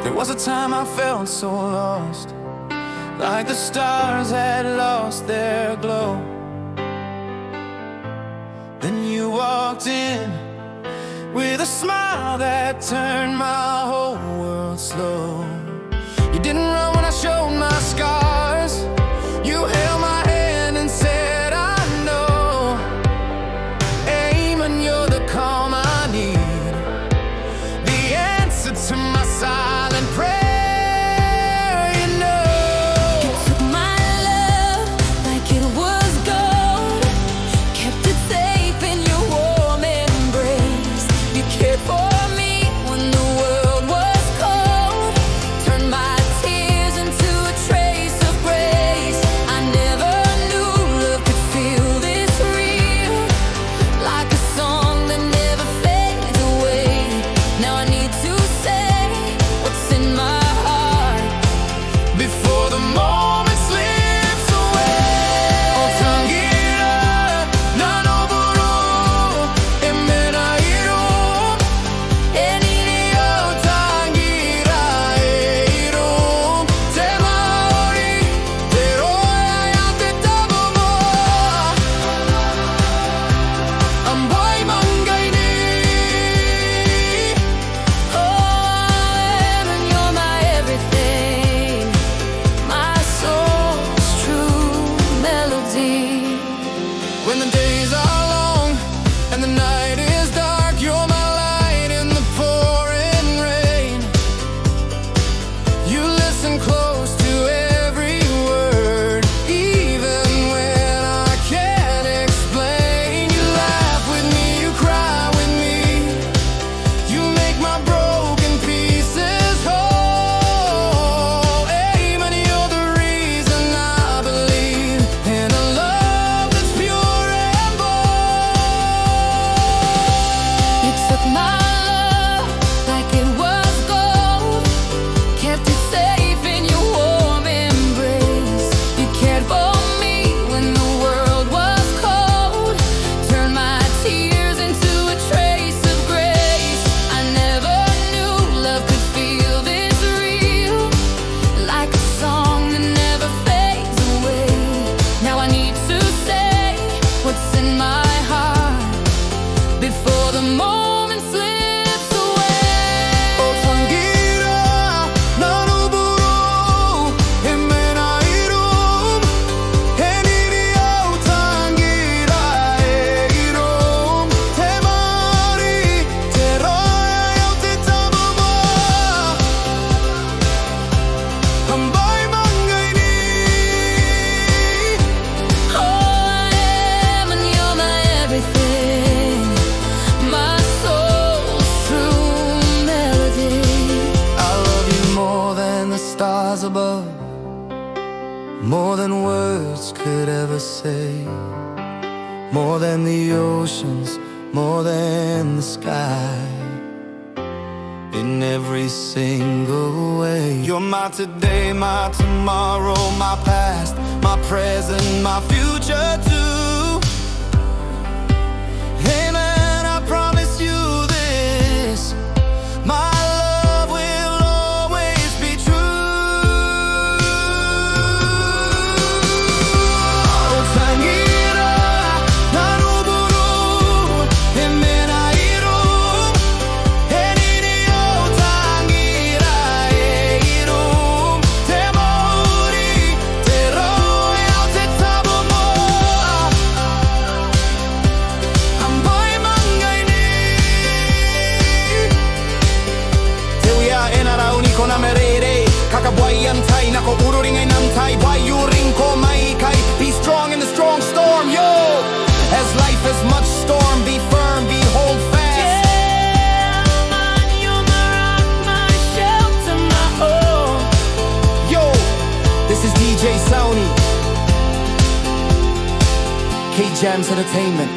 There was a time I felt so lost, like the stars had lost their glow. Then you walked in with a smile that turned my whole world slow. You didn't run when I showed my scars. You held my hand and said, I know. Aim and you're the calm I need, the answer to my silent prayer. When the days are long and the night is dark, you're my light in the pouring rain. You listen close to every word, even when I can't explain. You laugh with me, you cry with me, you make my broken pieces whole. Aim and you're the reason I believe in a love that's pure. Before the moment slips away. Oh tangira, nanou, buroou, irom, heniri oh tangira irom, te mari, te roya yo te tabo mo, hambay mangay ni. Oh, I am and you're my everything, my soul's true melody. I love you more than the stars above, more than words could ever say, more than the oceans, more than the sky, in every single way. You're my today, my tomorrow, my past, my present, my future too. Hey man, I promise you this, my love will always be true. Oh tangira, nanou, buroou, irom, heniri oh tangira irom, te mori, te roya te tabo mo, hambay mangay ni. Ko na merere, kakabuayan tay, nako ururing ay namtay, bayuring ko maikay. Be strong in the strong storm, yo. As life is much storm, be firm, be hold fast. Yeah, man, you're my rock, my shelter, my home. Yo, this is DJ Sony, K-Jams Entertainment.